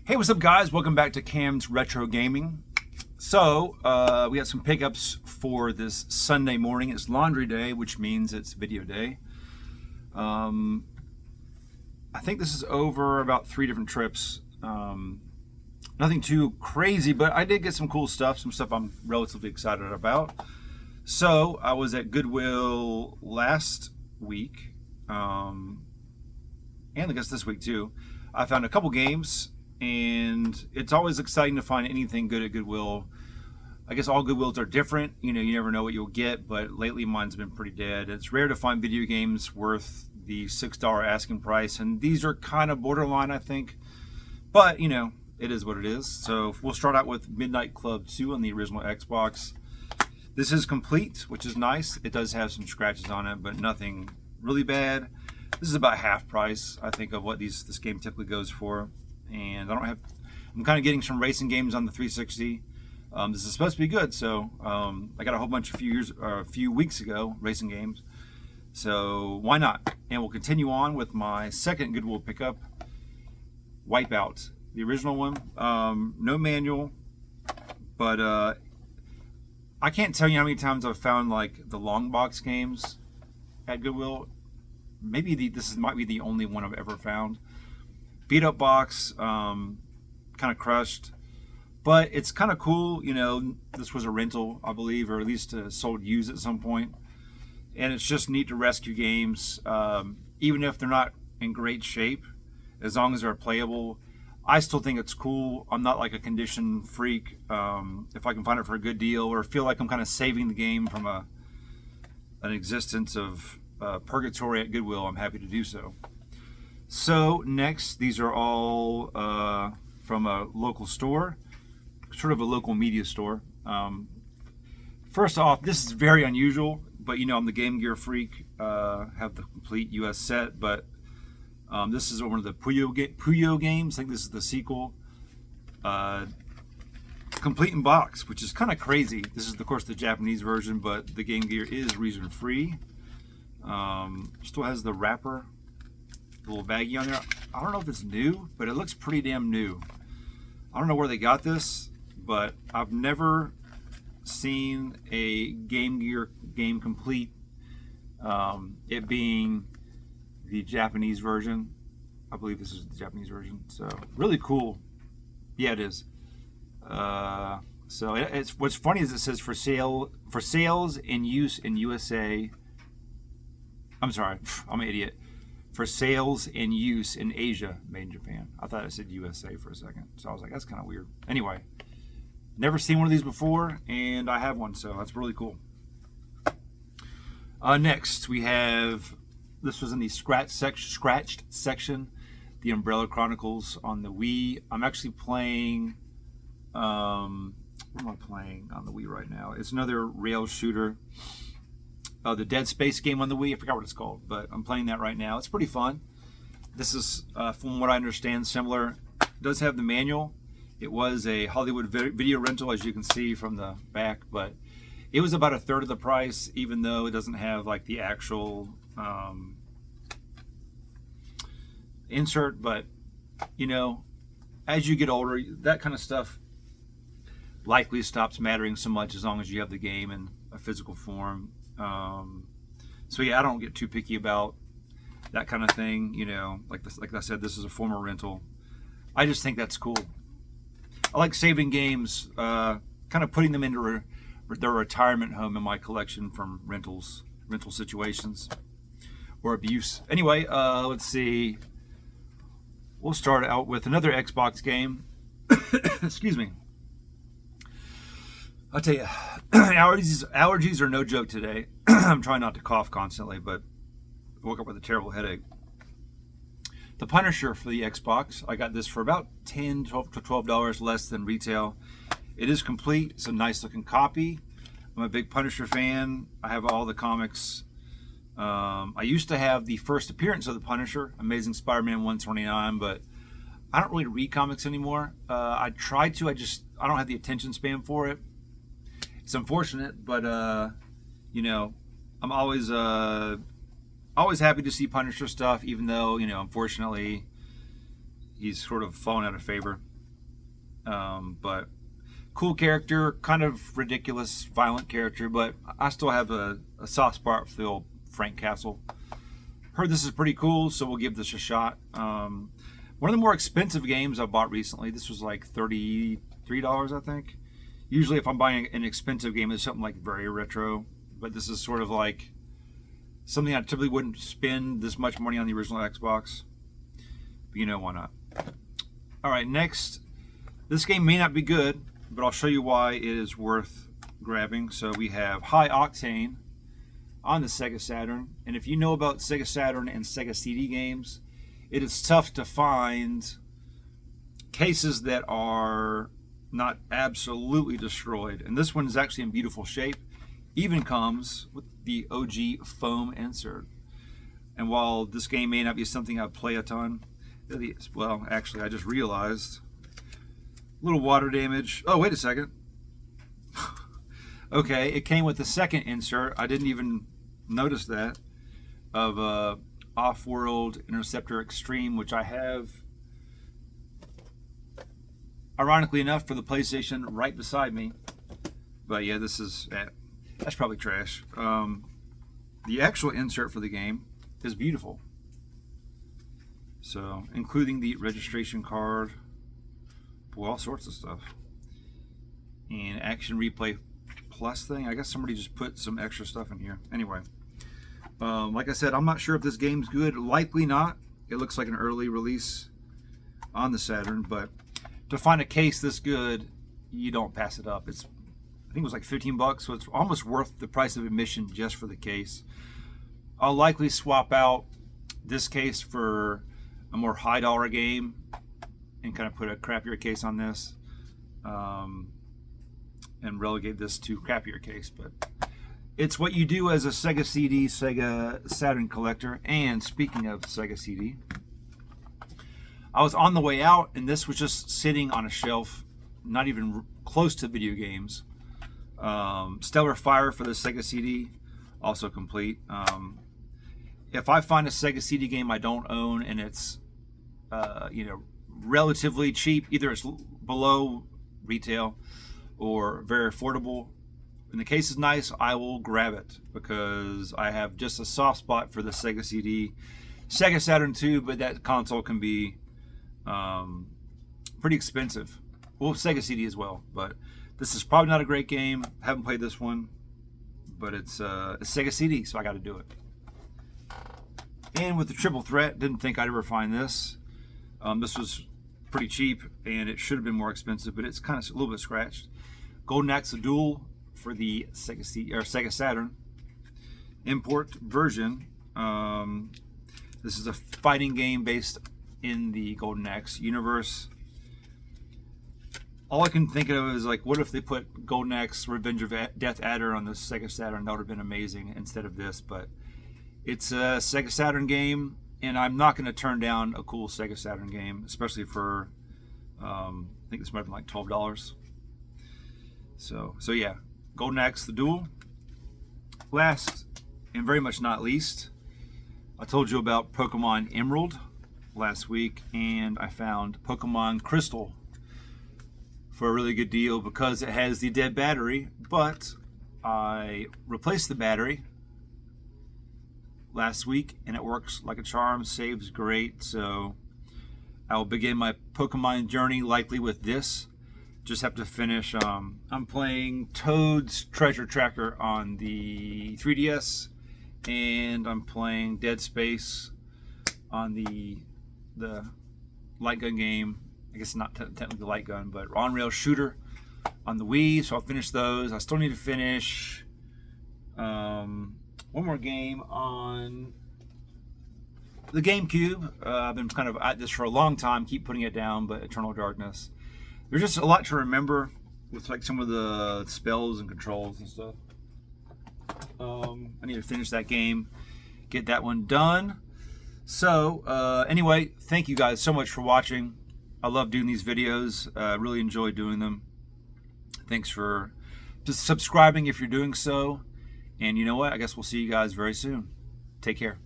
Hey, what's up, guys? Welcome back to Cam's Retro Gaming. So, we got some pickups for this Sunday morning. It's laundry day, which means it's video day. I think this is over about 3 different trips. Nothing too crazy, but I did get some cool stuff, some stuff I'm relatively excited about. So, I was at Goodwill last week, and I guess this week too. I found a couple games. And it's always exciting to find anything good at Goodwill. I guess all Goodwills are different. You know, you never know what you'll get, but lately mine's been pretty dead. It's rare to find video games worth the $6 asking price, and these are kind of borderline, I think. But, you know, it is what it is. So we'll start out with Midnight Club 2 on the original Xbox. This is complete, which is nice. It does have some scratches on it, but nothing really bad. This is about half price, I think, of what this game typically goes for. And I'm kind of getting some racing games on the 360. This is supposed to be good, so I got a whole bunch a few weeks ago, racing games. So why not? And we'll continue on with my second Goodwill pickup, Wipeout, the original one. No manual, but I can't tell you how many times I've found like the long box games at Goodwill. Maybe this might be the only one I've ever found. Beat up box, kind of crushed, but it's kind of cool. You know, this was a rental, I believe, or at least sold used at some point. And it's just neat to rescue games, even if they're not in great shape, as long as they're playable. I still think it's cool. I'm not like a condition freak. If I can find it for a good deal or feel like I'm kind of saving the game from an existence of purgatory at Goodwill, I'm happy to do so. So next, these are all from a local store, sort of a local media store. First off, this is very unusual, but you know I'm the Game Gear freak, have the complete US set, but this is one of the Puyo games. I think this is the sequel. Complete in box, which is kind of crazy. This is, of course, the Japanese version, but the Game Gear is region free. Still has the wrapper. Little baggie on there. I don't know if it's new, but it looks pretty damn new. I don't know where they got this, but I've never seen a Game Gear game complete, it being the Japanese version. I believe this is the Japanese version, so really cool. Yeah, it is. So it's what's funny is it says for sales in use in USA. I'm sorry, I'm an idiot. For sales and use in Asia, made in Japan. I thought it said USA for a second, so I was like, that's kind of weird. Anyway, never seen one of these before, and I have one, so that's really cool. Next, we have, this was in the scratched section, the Umbrella Chronicles on the Wii. I'm actually playing, what am I playing on the Wii right now? It's another rail shooter. The Dead Space game on the Wii. I forgot what it's called, but I'm playing that right now. It's pretty fun. This is, from what I understand, similar. It does have the manual. It was a Hollywood video rental, as you can see from the back, but it was about a third of the price, even though it doesn't have like the actual insert. But, you know, as you get older, that kind of stuff likely stops mattering so much as long as you have the game in a physical form. So yeah, I don't get too picky about that kind of thing. You know, like I said, this is a former rental. I just think that's cool. I like saving games, kind of putting them into their retirement home in my collection from rental situations or abuse. Anyway, let's see. We'll start out with another Xbox game. Excuse me. I'll tell you, allergies are no joke today. I'm trying not to cough constantly, but I woke up with a terrible headache. The Punisher for the Xbox, I got this for about $10 to $12 less than retail. It is complete. It's a nice looking copy. I'm a big Punisher fan. I have all the comics. I used to have the first appearance of the Punisher, Amazing Spider-Man 129, but I don't really read comics anymore. I try to, I don't have the attention span for it. It's unfortunate, but you know, I'm always happy to see Punisher stuff, even though, you know, unfortunately, he's sort of fallen out of favor. But cool character, kind of ridiculous, violent character, but I still have a soft spot for the old Frank Castle. Heard this is pretty cool, so we'll give this a shot. One of the more expensive games I bought recently. This was like $33, I think. Usually if I'm buying an expensive game, it's something like very retro, but this is sort of like something I typically wouldn't spend this much money on the original Xbox. But you know, why not? All right, next. This game may not be good, but I'll show you why it is worth grabbing. So we have High Octane on the Sega Saturn. And if you know about Sega Saturn and Sega CD games, it is tough to find cases that are not absolutely destroyed. And this one is actually in beautiful shape. Even comes with the OG foam insert. And while this game may not be something I play a ton, well, actually, I just realized a little water damage. Oh, wait a second. Okay, it came with the second insert. I didn't even notice that, of Off-World Interceptor Extreme, which I have, ironically enough, for the PlayStation right beside me. But yeah, this is, that's probably trash. The actual insert for the game is beautiful. So, including the registration card, all sorts of stuff. And Action Replay Plus thing. I guess somebody just put some extra stuff in here. Anyway, like I said, I'm not sure if this game's good. Likely not. It looks like an early release on the Saturn, but to find a case this good, you don't pass it up. It's, I think it was like 15 bucks, so it's almost worth the price of admission just for the case. I'll likely swap out this case for a more high dollar game and kind of put a crappier case on this, and relegate this to crappier case. But it's what you do as a Sega CD, Sega Saturn collector. And speaking of Sega CD, I was on the way out and this was just sitting on a shelf, not even close to video games. Stellar Fire for the Sega CD, also complete. If I find a Sega CD game I don't own and it's you know, relatively cheap, either it's below retail or very affordable, and the case is nice, I will grab it because I have just a soft spot for the Sega CD, Sega Saturn too, but that console can be pretty expensive. Well, Sega CD as well, but this is probably not a great game. Haven't played this one, but it's a Sega CD, so I got to do it. And with the Triple Threat, didn't think I'd ever find this. This was pretty cheap, and it should have been more expensive, but it's kind of a little bit scratched. Golden Axe: The Duel for the Sega Saturn import version. This is a fighting game based in the Golden Axe universe. All I can think of is, like, what if they put Golden Axe: Revenge of Death Adder on the Sega Saturn? That would have been amazing instead of this, but it's a Sega Saturn game, and I'm not going to turn down a cool Sega Saturn game, especially for, I think this might have been like $12. So yeah, Golden Axe: The Duel. Last, and very much not least, I told you about Pokemon Emerald last week, and I found Pokemon Crystal for a really good deal because it has the dead battery, but I replaced the battery last week and it works like a charm, saves great. So I will begin my Pokemon journey likely with this. Just have to finish, I'm playing Toad's Treasure Tracker on the 3DS, and I'm playing Dead Space on the light gun game. I guess not technically the light gun, but on-rail shooter on the Wii, so I'll finish those. I still need to finish one more game on the GameCube. I've been kind of at this for a long time, keep putting it down, but Eternal Darkness. There's just a lot to remember with like some of the spells and controls and stuff. I need to finish that game, get that one done. So anyway, thank you guys so much for watching. I love doing these videos. Really enjoy doing them. Thanks for just subscribing if you're doing so. And you know what? I guess we'll see you guys very soon. Take care.